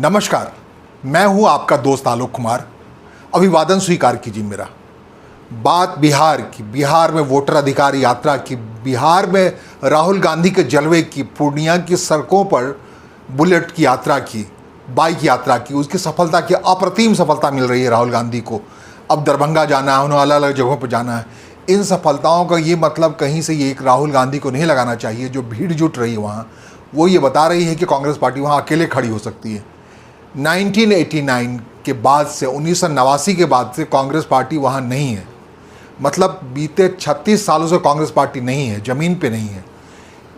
नमस्कार, मैं हूं आपका दोस्त आलोक कुमार। अभिवादन स्वीकार कीजिए मेरा। बात बिहार की, बिहार में वोटर अधिकार यात्रा की, बिहार में राहुल गांधी के जलवे की, पूर्णिया की सड़कों पर बुलेट की यात्रा की, बाइक यात्रा की, उसकी सफलता की अप्रतिम सफलता मिल रही है राहुल गांधी को। अब दरभंगा जाना है, उन्हें अलग अलग जगहों पर जाना है। इन सफलताओं का ये मतलब कहीं से ये एक राहुल गांधी को नहीं लगाना चाहिए। जो भीड़ जुट रही है वहाँ, वो ये बता रही है कि कांग्रेस पार्टी वहाँ अकेले खड़ी हो सकती है। 1989 के बाद से, 1989 के बाद से कांग्रेस पार्टी वहाँ नहीं है। मतलब बीते 36 सालों से कांग्रेस पार्टी नहीं है, ज़मीन पे नहीं है।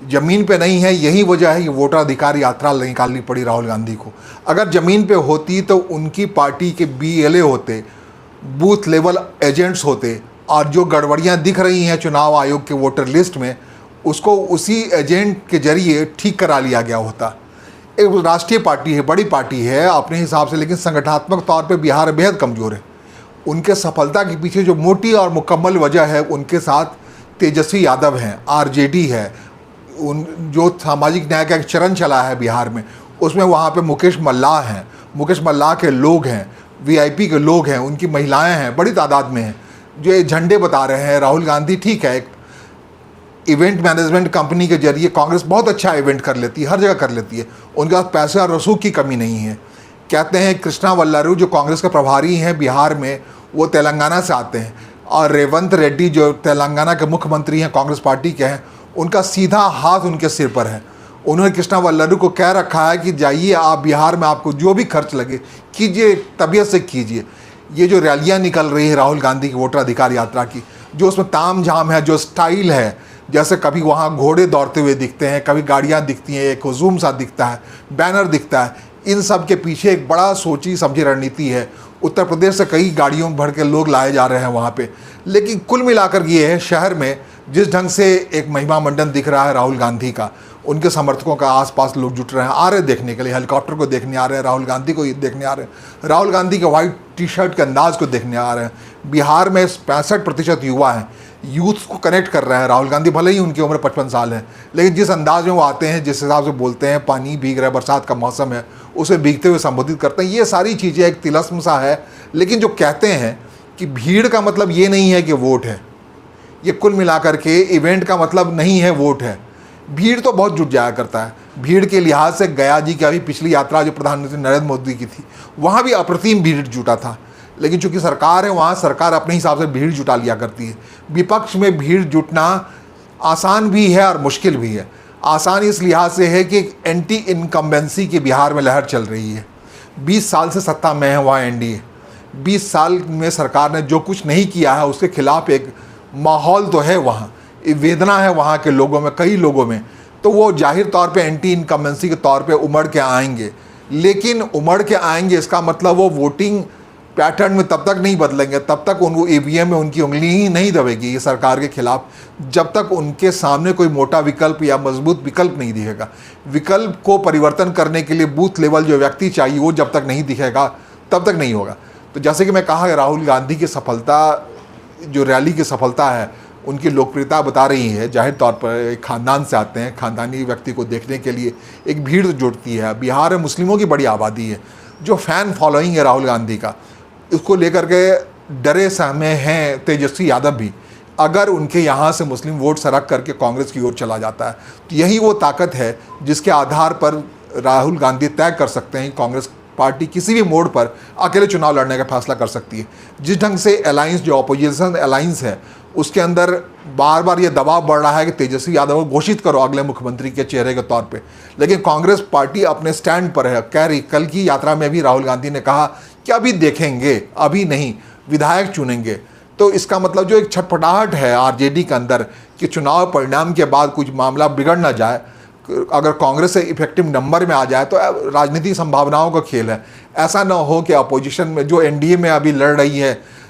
ज़मीन पे नहीं है, यही वजह है कि वोटर अधिकार यात्रा निकालनी पड़ी राहुल गांधी को। अगर ज़मीन पे होती तो उनकी पार्टी के BLA होते, बूथ लेवल एजेंट्स होते, और जो गड़बड़ियाँ दिख रही हैं चुनाव आयोग के वोटर लिस्ट में, उसको उसी एजेंट के जरिए ठीक करा लिया गया होता। एक राष्ट्रीय पार्टी है, बड़ी पार्टी है अपने हिसाब से, लेकिन संगठनात्मक तौर पे बिहार बेहद कमज़ोर है। उनके सफलता के पीछे जो मोटी और मुकम्मल वजह है, उनके साथ तेजस्वी यादव हैं, RJD है, उन जो सामाजिक न्याय का एक चरण चला है बिहार में, उसमें वहाँ पे मुकेश मल्लाह हैं, मुकेश मल्लाह के लोग हैं, VIP के लोग हैं, उनकी महिलाएँ हैं, बड़ी तादाद में हैं, जो ये झंडे बता रहे हैं। राहुल गांधी ठीक है, एक इवेंट मैनेजमेंट कंपनी के जरिए कांग्रेस बहुत अच्छा इवेंट कर लेती है, हर जगह कर लेती है, उनके पास पैसे और रसूख की कमी नहीं है। कहते हैं कृष्णा वल्लरू जो कांग्रेस के प्रभारी हैं बिहार में, वो तेलंगाना से आते हैं, और रेवंत रेड्डी जो तेलंगाना के मुख्यमंत्री हैं, कांग्रेस पार्टी के हैं, उनका सीधा हाथ उनके सिर पर है। उन्होंने कृष्णा वल्लरू को कह रखा है कि जाइए आप बिहार में, आपको जो भी खर्च लगे कीजिए, तबीयत से कीजिए। ये जो रैलियाँ निकल रही है राहुल गांधी की वोटर अधिकार यात्रा की, जो उसमें ताम झाम है, जो स्टाइल है, जैसे कभी वहाँ घोड़े दौड़ते हुए दिखते हैं, कभी गाड़ियाँ दिखती हैं, एक हुजूम सा दिखता है, बैनर दिखता है, इन सब के पीछे एक बड़ा सोची समझी रणनीति है। उत्तर प्रदेश से कई गाड़ियों भर के लोग लाए जा रहे हैं वहाँ पे। लेकिन कुल मिलाकर ये है, शहर में जिस ढंग से एक महिमा मंडन दिख रहा है राहुल गांधी का, उनके समर्थकों का आसपास लोग जुट रहे हैं, आ रहे देखने के लिए, हेलीकॉप्टर को देखने आ रहे हैं, राहुल गांधी को देखने आ रहे हैं, राहुल गांधी के वाइट टी-शर्ट के अंदाज को देखने आ रहे हैं। बिहार में 65% युवा हैं, यूथ को कनेक्ट कर रहे हैं राहुल गांधी। भले ही उनकी उम्र 55 साल है, लेकिन जिस अंदाज में वो आते हैं, जिस हिसाब से बोलते हैं, पानी भीग रहा है, बरसात का मौसम है, उसे भीगते हुए संबोधित करते हैं, ये सारी चीज़ें एक तिलस्म सा है। लेकिन जो कहते हैं कि भीड़ का मतलब ये नहीं है कि वोट है, ये कुल मिलाकर के इवेंट का मतलब नहीं है वोट है। भीड़ तो बहुत जुट जाया करता है। भीड़ के लिहाज से गया जी की अभी पिछली यात्रा जो प्रधानमंत्री नरेंद्र मोदी की थी, वहाँ भी अप्रतिम भीड़ जुटा था। लेकिन चूंकि सरकार है, वहाँ सरकार अपने हिसाब से भीड़ जुटा लिया करती है। विपक्ष में भीड़ जुटना आसान भी है और मुश्किल भी है। आसान इस लिहाज से है कि एंटी इनकम्बेंसी की बिहार में लहर चल रही है। 20 साल से सत्ता में है वहाँ NDA। 20 साल में सरकार ने जो कुछ नहीं किया है, उसके खिलाफ एक माहौल तो है वहाँ, वेदना है वहाँ के लोगों में, कई लोगों में। तो वो जाहिर तौर पे एंटी इनकम्बेंसी के तौर पे उमड़ के आएंगे। लेकिन उमड़ के आएंगे, इसका मतलब वो वोटिंग पैटर्न में तब तक नहीं बदलेंगे, तब तक उनको EVM में उनकी उंगली ही नहीं दबेगी ये सरकार के खिलाफ, जब तक उनके सामने कोई मोटा विकल्प या मजबूत विकल्प नहीं दिखेगा। विकल्प को परिवर्तन करने के लिए बूथ लेवल जो व्यक्ति चाहिए, वो जब तक नहीं दिखेगा, तब तक नहीं होगा। तो जैसे कि मैं कहा, राहुल गांधी की सफलता, जो रैली की सफलता है, उनकी लोकप्रियता बता रही है। जाहिर तौर पर एक ख़ानदान से आते हैं, ख़ानदानी व्यक्ति को देखने के लिए एक भीड़ जुटती है। बिहार में मुस्लिमों की बड़ी आबादी है। जो फ़ैन फॉलोइंग है राहुल गांधी का, उसको लेकर के डरे सहमे हैं तेजस्वी यादव भी। अगर उनके यहाँ से मुस्लिम वोट सरक करके कांग्रेस की ओर चला जाता है, तो यही वो ताकत है जिसके आधार पर राहुल गांधी तय कर सकते हैं कि कांग्रेस पार्टी किसी भी मोड़ पर अकेले चुनाव लड़ने का फैसला कर सकती है। जिस ढंग से अलायंस, जो अपोजिशन अलायंस है, उसके अंदर बार बार ये दबाव बढ़ रहा है कि तेजस्वी यादव को घोषित करो अगले मुख्यमंत्री के चेहरे के तौर पे। लेकिन कांग्रेस पार्टी अपने स्टैंड पर है, कह रही। कल की यात्रा में भी राहुल गांधी ने कहा कि अभी देखेंगे, अभी नहीं, विधायक चुनेंगे। तो इसका मतलब जो एक छटपटाहट है RJD के अंदर कि चुनाव परिणाम के बाद कुछ मामला बिगड़ ना जाए, अगर कांग्रेस से इफेक्टिव नंबर में आ जाए तो राजनीतिक संभावनाओं का खेल है। ऐसा ना हो कि अपोजिशन में जो NDA में अभी लड़ रही है,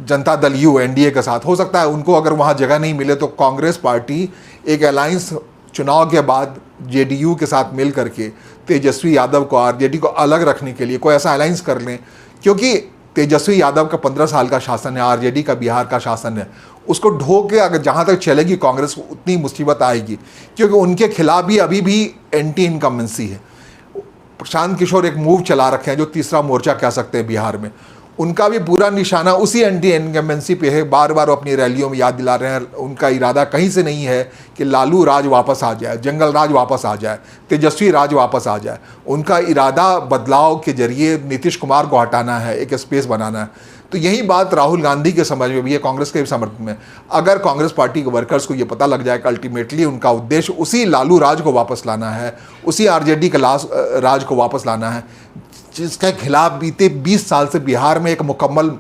जनता दल यू NDA के साथ, हो सकता है उनको अगर वहाँ जगह नहीं मिले तो कांग्रेस पार्टी एक अलायंस चुनाव के बाद JDU के साथ मिल करके तेजस्वी यादव को, RJD को अलग रखने के लिए कोई ऐसा अलायंस कर लें। क्योंकि तेजस्वी यादव का 15 साल का शासन है, RJD का बिहार का शासन है, उसको ढो के अगर जहाँ तक चलेगी कांग्रेस, उतनी मुसीबत आएगी। क्योंकि उनके खिलाफ भी अभी भी एंटी इनकम्बेंसी है। प्रशांत किशोर एक मूव चला रखे हैं जो तीसरा मोर्चा कह सकते हैं बिहार में, उनका भी पूरा निशाना उसी एंटी इनकम्बेंसी पे है। बार बार अपनी रैलियों में याद दिला रहे हैं, उनका इरादा कहीं से नहीं है कि लालू राज वापस आ जाए, जंगल राज वापस आ जाए, तेजस्वी राज वापस आ जाए। उनका इरादा बदलाव के जरिए नीतीश कुमार को हटाना है, एक स्पेस बनाना है। तो यही बात राहुल गांधी के समझ में भी है, कांग्रेस के भी समर्थन में। अगर कांग्रेस पार्टी के वर्कर्स को ये पता लग जाए कि अल्टीमेटली उनका उद्देश्य उसी लालू राज को वापस लाना है, उसी आरजेडी के राज को वापस लाना है, जिसके खिलाफ बीते 20 साल से बिहार में एक मुकम्मल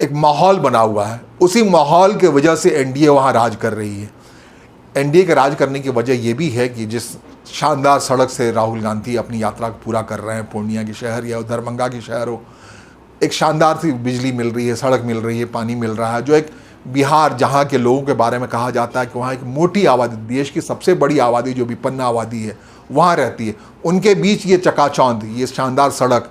एक माहौल बना हुआ है, उसी माहौल के वजह से एनडीए वहाँ राज कर रही है। एनडीए के राज करने की वजह ये भी है कि जिस शानदार सड़क से राहुल गांधी अपनी यात्रा पूरा कर रहे हैं, पूर्णिया की शहर या दरभंगा की शहर हो, एक शानदार सी बिजली मिल रही है, सड़क मिल रही है, पानी मिल रहा है, जो एक बिहार जहाँ के लोगों के बारे में कहा जाता है कि वहाँ एक मोटी आबादी, देश की सबसे बड़ी आबादी जो विपन्न आबादी है वहाँ रहती है, उनके बीच ये चकाचौंध, ये शानदार सड़क,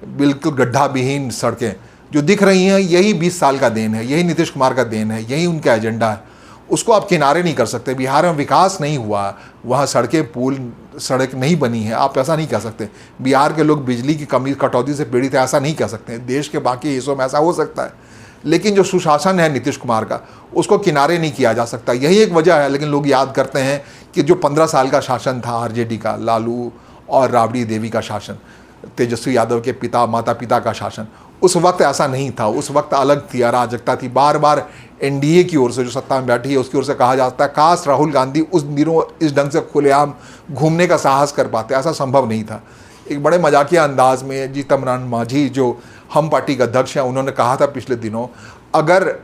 बिल्कुल गड्ढा विहीन सड़कें जो दिख रही हैं, यही 20 साल का देन है, यही नीतीश कुमार का देन है, यही उनका एजेंडा है। उसको आप किनारे नहीं कर सकते। बिहार में विकास नहीं हुआ, वहाँ सड़कें पुल सड़क नहीं बनी है, आप ऐसा नहीं कह सकते। बिहार के लोग बिजली की कमी कटौती से पीड़ित है, ऐसा नहीं कह सकते। देश के बाकी हिस्सों में ऐसा हो सकता है, लेकिन जो सुशासन है नीतीश कुमार का, उसको किनारे नहीं किया जा सकता। यही एक वजह है। लेकिन लोग याद करते हैं कि जो 15 साल का शासन था आरजेडी का, लालू और राबड़ी देवी का शासन, तेजस्वी यादव के पिता माता पिता का शासन, उस वक्त ऐसा नहीं था। उस वक्त अलग थी, अराजकता थी। बार बार एनडीए की ओर से जो सत्ता में बैठी है उसकी ओर से कहा जाता है काश राहुल गांधी उस दिनों इस ढंग से खुलेआम घूमने का साहस कर पाते, ऐसा संभव नहीं था। एक बड़े मजाकिया अंदाज में जीतन राम मांझी जो हम पार्टी का अध्यक्ष हैं, उन्होंने कहा था पिछले दिनों, अगर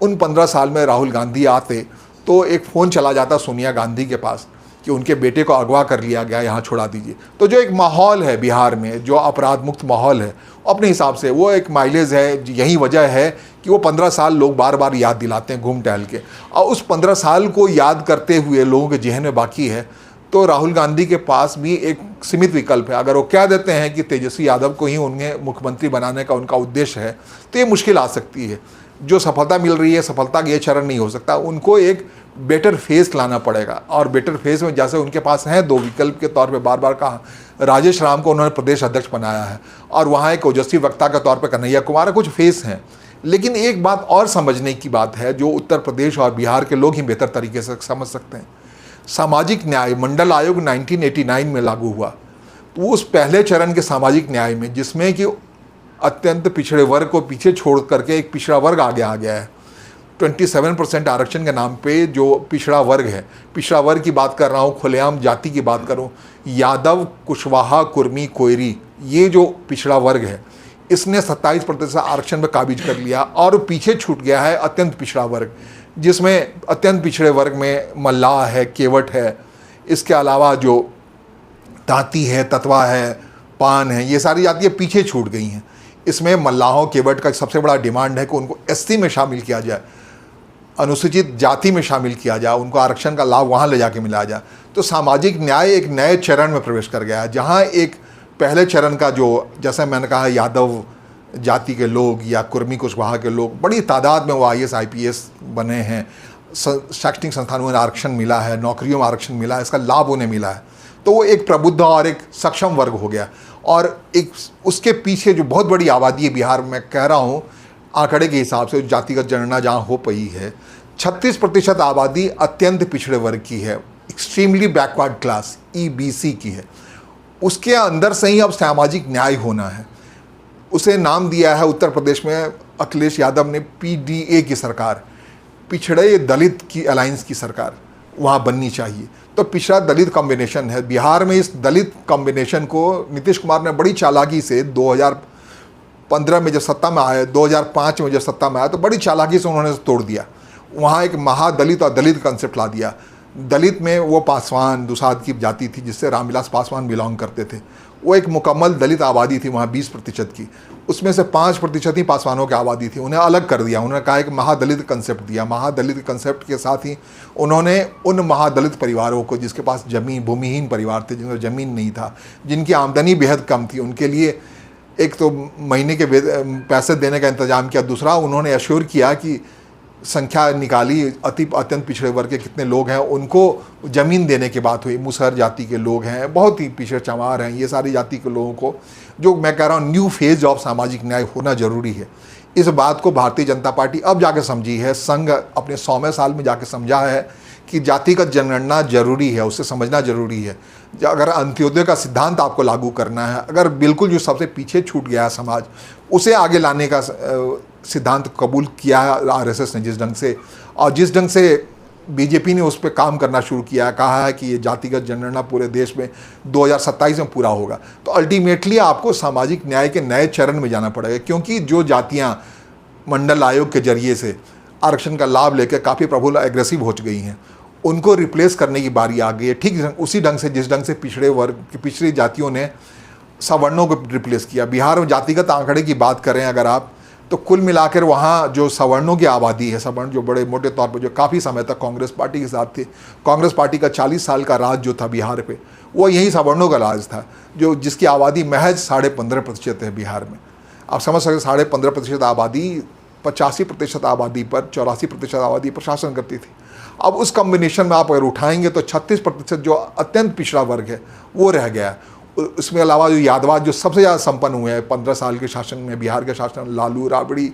उन 15 साल में राहुल गांधी आते तो एक फ़ोन चला जाता सोनिया गांधी के पास कि उनके बेटे को अगवा कर लिया गया, यहाँ छोड़ा दीजिए। तो जो एक माहौल है बिहार में, जो अपराध मुक्त माहौल है, अपने हिसाब से वो एक माइलेज है। यही वजह है कि वो 15 साल लोग बार बार याद दिलाते हैं घूम टहल के, और उस 15 साल को याद करते हुए लोगों के जहन में बाकी है। तो राहुल गांधी के पास भी एक सीमित विकल्प है। अगर वो कह देते हैं कि तेजस्वी यादव को ही उन्हें मुख्यमंत्री बनाने का उनका उद्देश्य है, तो ये मुश्किल आ सकती है। जो सफलता मिल रही है, सफलता का ये चरण नहीं हो सकता। उनको एक बेटर फेस लाना पड़ेगा, और बेटर फेस में जैसे उनके पास हैं 2 विकल्प के तौर पे बार बार कहा, राजेश राम को उन्होंने प्रदेश अध्यक्ष बनाया है, और वहाँ एक ओजस्वी वक्ता के तौर पे कन्हैया कुमार, कुछ फेस हैं। लेकिन एक बात और समझने की बात है जो उत्तर प्रदेश और बिहार के लोग ही बेहतर तरीके से समझ सकते हैं। सामाजिक न्याय मंडल आयोग 1989 में लागू हुआ, तो उस पहले चरण के सामाजिक न्याय में, जिसमें कि अत्यंत पिछड़े वर्ग को पीछे छोड़ करके एक पिछड़ा वर्ग आगे आ गया है। 27% आरक्षण के नाम पे जो पिछड़ा वर्ग है, पिछड़ा वर्ग की बात कर रहा हूँ, खुलेआम जाति की बात करूँ, यादव, कुशवाहा, कुर्मी, कोयरी, ये जो पिछड़ा वर्ग है, इसने 27% आरक्षण में काबिज कर लिया, और पीछे छूट गया है अत्यंत पिछड़ा वर्ग, जिसमें अत्यंत पिछड़े वर्ग में मल्लाह है, केवट है, इसके अलावा जो तांती है, ततवा है, पान है, ये सारी जातियाँ पीछे छूट गई हैं। इसमें मल्लाहों, केवट का सबसे बड़ा डिमांड है कि उनको एसटी में शामिल किया जाए, अनुसूचित जाति में शामिल किया जाए, उनको आरक्षण का लाभ वहाँ ले जाके मिलाया जाए। तो सामाजिक न्याय एक नए चरण में प्रवेश कर गया है, जहाँ एक पहले चरण का जो, जैसा मैंने कहा, यादव जाति के लोग या कुर्मी कुशवाहा के लोग बड़ी तादाद में वो IAS IPS बने हैं, शैक्षणिक संस्थानों में आरक्षण मिला है, नौकरियों में आरक्षण मिला है, इसका लाभ उन्हें मिला है। तो वो एक प्रबुद्ध और एक सक्षम वर्ग हो गया। और एक उसके पीछे जो बहुत बड़ी आबादी है बिहार में, कह रहा हूँ आंकड़े के हिसाब से जातिगत जनगणना जहाँ हो पाई है, 36% आबादी अत्यंत पिछड़े वर्ग की है, एक्सट्रीमली बैकवर्ड क्लास EBC की है। उसके अंदर से ही अब सामाजिक न्याय होना है। उसे नाम दिया है उत्तर प्रदेश में अखिलेश यादव ने PDA की सरकार, पिछड़े दलित की अलायंस की सरकार वहाँ बननी चाहिए। तो पिछड़ा दलित कॉम्बिनेशन है बिहार में। इस दलित कॉम्बिनेशन को नीतीश कुमार ने बड़ी चालाकी से 2015 में जब सत्ता में आए, 2005 में जब सत्ता में आया, तो बड़ी चालाकी से उन्होंने तोड़ दिया। वहाँ एक महादलित और दलित कंसेप्ट ला दिया। दलित में वो पासवान, दुसाध की जाति थी जिससे रामविलास पासवान बिलोंग करते थे, वो एक मुकम्मल दलित आबादी थी वहाँ 20% की। उसमें से 5% ही पासवानों की आबादी थी। उन्हें अलग कर दिया। उन्होंने कहा एक महादलित कंसेप्ट दिया। महादलित कंसेप्ट के साथ ही उन्होंने उन महादलित परिवारों को, जिसके पास जमीन, भूमिहीन परिवार थे, जिनका ज़मीन नहीं था, जिनकी आमदनी बेहद कम थी, उनके लिए एक तो महीने के पैसे देने का इंतज़ाम किया। दूसरा, उन्होंने एश्योर किया कि संख्या निकाली, अत्यंत पिछड़े वर्ग के कितने लोग हैं, उनको ज़मीन देने की बात हुई। मुसहर जाति के लोग हैं, बहुत ही पिछड़े चमार हैं, ये सारी जाति के लोगों को, जो मैं कह रहा हूँ न्यू फेज ऑफ सामाजिक न्याय होना जरूरी है। इस बात को भारतीय जनता पार्टी अब जाके समझी है, संघ अपने 100वें साल में जाके समझा है कि जातिगत जनगणना जरूरी है, उसे समझना जरूरी है। अगर अंत्योदय का सिद्धांत आपको लागू करना है, अगर बिल्कुल जो सबसे पीछे छूट गया है समाज, उसे आगे लाने का सिद्धांत कबूल किया है आरएसएस ने जिस ढंग से, और जिस ढंग से बीजेपी ने उस पर काम करना शुरू किया है, कहा है कि ये जातिगत जनगणना पूरे देश में 2027 में पूरा होगा, तो अल्टीमेटली आपको सामाजिक न्याय के नए चरण में जाना पड़ेगा। क्योंकि जो जातियां मंडल आयोग के जरिए से आरक्षण का लाभ लेकर काफ़ी प्रबल एग्रेसिव हो गई हैं, उनको रिप्लेस करने की बारी आ गई है। ठीक उसी ढंग से जिस ढंग से पिछड़े वर्ग की पिछड़ी जातियों ने सवर्णों को रिप्लेस किया। बिहार में जातिगत आंकड़े की बात करें अगर आप, तो कुल मिलाकर वहाँ जो सवर्णों की आबादी है, सवर्ण जो बड़े मोटे तौर पर जो काफ़ी समय तक कांग्रेस पार्टी के साथ थे, कांग्रेस पार्टी का 40 साल का राज जो था बिहार पे, वो यही सवर्णों का राज था, जो जिसकी आबादी महज 15.5% है बिहार में। आप समझ सकते 15.5% आबादी 85% आबादी पर, 84% आबादी पर शासन करती थी। अब उस कॉम्बिनेशन में आप अगर उठाएंगे तो 36% जो अत्यंत पिछड़ा वर्ग है वो रह गया। उसमें अलावा जो यादवाद जो सबसे ज़्यादा संपन्न हुए हैं 15 साल के शासन में, बिहार के शासन, लालू राबड़ी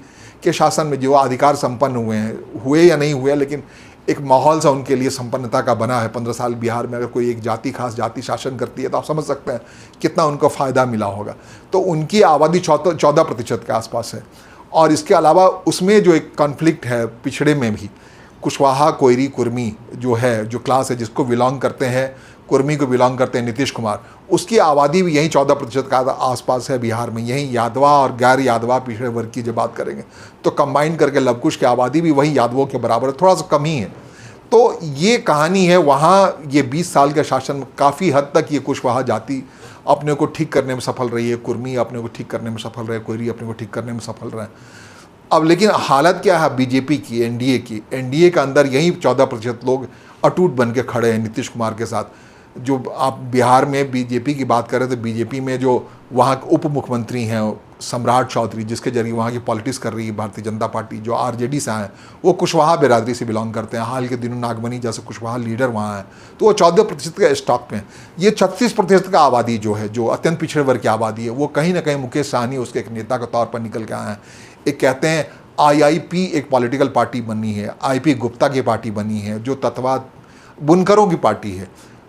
के शासन में जो अधिकार संपन्न हुए हैं, हुए या नहीं हुए, लेकिन एक माहौल सा उनके लिए संपन्नता का बना है। 15 साल बिहार में अगर कोई एक जाति, खास जाति शासन करती है तो आप समझ सकते हैं कितना उनको फ़ायदा मिला होगा। तो उनकी आबादी 14% के आसपास है। और इसके अलावा उसमें जो एक कॉन्फ्लिक्ट है पिछड़े में भी, कुशवाहा, कोयरी, कुर्मी जो है, जो क्लास है जिसको बिलोंग करते हैं, कुर्मी को बिलोंग करते हैं नीतीश कुमार, उसकी आबादी भी यही 14% का आसपास है बिहार में। यही यादवा और गैर यादवा पिछड़े वर्ग की जब बात करेंगे तो कंबाइन करके लवकुश की आबादी भी वही यादवों के बराबर है, थोड़ा सा कम ही है। तो ये कहानी है वहाँ। ये 20 साल के शासन में काफ़ी हद तक ये कुशवाहा जाति अपने को ठीक करने में सफल रही है, कुर्मी अपने को ठीक करने में सफल रहे, कोयरी अपने को ठीक करने में सफल रहे। अब लेकिन हालत क्या है बीजेपी की, एनडीए की? एनडीए के अंदर यही 14% लोग अटूट बन के खड़े हैं नीतीश कुमार के साथ। जो आप बिहार में बीजेपी की बात करें तो बीजेपी में जो वहाँ के उप मुख्यमंत्री हैं सम्राट चौधरी, जिसके जरिए वहाँ की पॉलिटिक्स कर रही है भारतीय जनता पार्टी, जो आरजेडी से हैं, वो कुशवाहा बिरादरी से बिलोंग करते हैं। हाल के दिनों नागमनी जैसे कुशवाहा लीडर वहाँ हैं, तो वो 14% के स्टॉक में। ये 36% का आबादी जो है, जो अत्यंत पिछड़े वर्ग की आबादी है, वो कहीं ना कहीं मुकेश सहनी उसके एक नेता के तौर पर निकल के आए हैं। एक कहते हैं आईआईपी एक पॉलिटिकल पार्टी बनी है, आईपी गुप्ता की पार्टी बनी है, जो तत्वा बुनकरों की पार्टी है,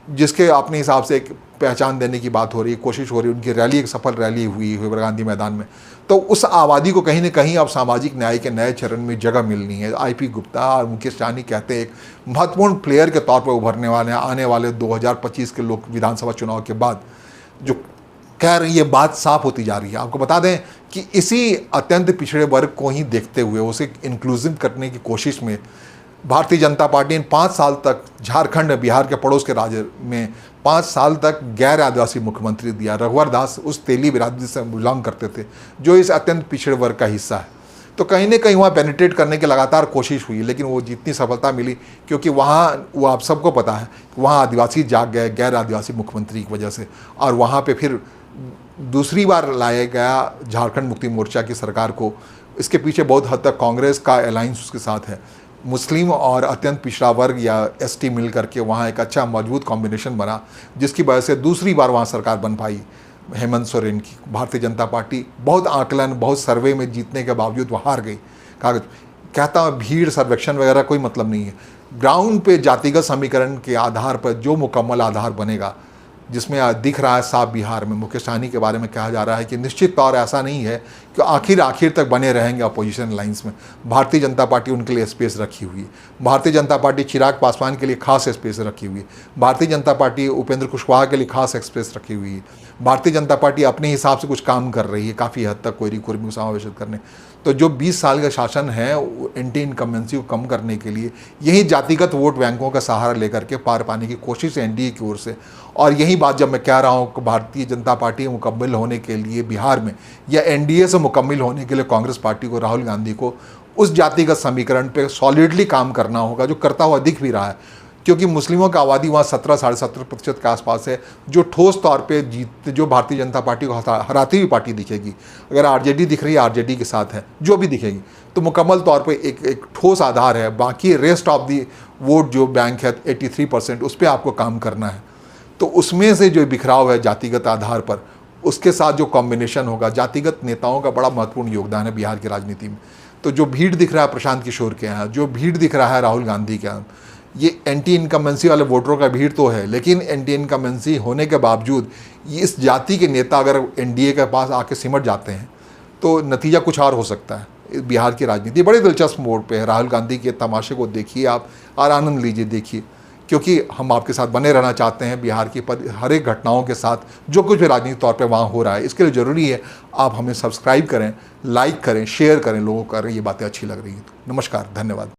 जिसके अपने हिसाब से एक पहचान देने की बात हो रही है, कोशिश हो रही है। उनकी रैली एक सफल रैली हुई गांधी मैदान में। तो उस आबादी को कहीं ना कहीं अब सामाजिक न्याय के नए चरण में जगह मिलनी है। आईपी गुप्ता और मुकेश सहनी कहते हैं एक महत्वपूर्ण प्लेयर के तौर पर उभरने वाले हैं आने वाले 2025 के लोक विधानसभा चुनाव के बाद। जो कह रही ये बात साफ होती जा रही है। आपको बता दें कि इसी अत्यंत पिछड़े वर्ग को ही देखते हुए उसे इंक्लूसिव करने की कोशिश में भारतीय जनता पार्टी ने 5 साल तक झारखंड, बिहार के पड़ोस के राज्य में 5 साल तक गैर आदिवासी मुख्यमंत्री दिया। रघुवर दास उस तेली बिरादरी से बिलोंग करते थे जो इस अत्यंत पिछड़े वर्ग का हिस्सा है। तो कहीं ना कहीं वहाँ पेनिट्रेट करने की लगातार कोशिश हुई, लेकिन वो जितनी सफलता मिली, क्योंकि वहाँ वो आप सबको पता है वहाँ आदिवासी जाग गए गैर आदिवासी मुख्यमंत्री की वजह से, और वहाँ पर फिर दूसरी बार लाया गया झारखंड मुक्ति मोर्चा की सरकार को। इसके पीछे बहुत हद तक कांग्रेस का अलायंस उसके साथ है। मुस्लिम और अत्यंत पिछड़ा वर्ग या एसटी मिल करके वहाँ एक अच्छा मजबूत कॉम्बिनेशन बना, जिसकी वजह से दूसरी बार वहाँ सरकार बन पाई हेमंत सोरेन की। भारतीय जनता पार्टी बहुत आकलन, बहुत सर्वे में जीतने के बावजूद वो हार गई। कागज कहता हूँ भीड़ सर्वेक्षण वगैरह कोई मतलब नहीं है। ग्राउंड पे जातिगत समीकरण के आधार पर जो मुकम्मल आधार बनेगा, जिसमें दिख रहा है साफ बिहार में मुकेश सहनी के बारे में कहा जा रहा है कि निश्चित तौर ऐसा नहीं है कि आखिर तक बने रहेंगे अपोजिशन लाइंस में। भारतीय जनता पार्टी उनके लिए स्पेस रखी हुई है। भारतीय जनता पार्टी चिराग पासवान के लिए खास स्पेस रखी हुई है। भारतीय जनता पार्टी उपेंद्र कुशवाहा के लिए खास स्पेस रखी हुई है। भारतीय जनता पार्टी अपने हिसाब से कुछ काम कर रही है काफ़ी हद तक कोयरी कुर्मी को समावेशित करने। तो जो 20 साल का शासन है एंटी इनकम्बेंसी को कम करने के लिए यही जातिगत वोट बैंकों का सहारा लेकर के पार पाने की कोशिश है एनडीए की ओर से। और यही बात जब मैं कह रहा हूँ कि भारतीय जनता पार्टी मुकम्मल होने के लिए बिहार में, या एनडीए से मुकम्मल होने के लिए कांग्रेस पार्टी को, राहुल गांधी को उस जातिगत समीकरण पे सॉलिडली काम करना होगा, जो करता हुआ दिख भी रहा है। क्योंकि मुस्लिमों की आबादी वहाँ 17-17.5% के आसपास है, जो ठोस तौर पे जीत जो भारतीय जनता पार्टी को हराती हुई पार्टी दिखेगी। अगर आरजेडी दिख रही है, आरजेडी के साथ है, जो भी दिखेगी, तो मुकम्मल तौर पे एक ठोस आधार है। बाकी रेस्ट ऑफ दी वोट जो बैंक है 83%, उस पर आपको काम करना है। तो उसमें से जो बिखराव है जातिगत आधार पर, उसके साथ जो कॉम्बिनेशन होगा, जातिगत नेताओं का बड़ा महत्वपूर्ण योगदान है बिहार की राजनीति में। तो जो भीड़ दिख रहा है प्रशांत किशोर के यहाँ, जो भीड़ दिख रहा है राहुल गांधी के यहाँ, ये एंटी इनकम्बेंसी वाले वोटरों का भीड़ तो है, लेकिन एंटी इनकम्बेंसी होने के बावजूद इस जाति के नेता अगर एनडीए के पास आके सिमट जाते हैं तो नतीजा कुछ और हो सकता है। बिहार की राजनीति बड़ी दिलचस्प मोड़ पे है। राहुल गांधी के तमाशे को देखिए आप और आनंद लीजिए, देखिए, क्योंकि हम आपके साथ बने रहना चाहते हैं बिहार की हर एक घटनाओं के साथ, जो कुछ भी राजनीतिक तौर पे वहाँ हो रहा है। इसके लिए ज़रूरी है आप हमें सब्सक्राइब करें, लाइक करें, शेयर करें लोगों को, अगर ये बातें अच्छी लग रही हैं तो। नमस्कार, धन्यवाद।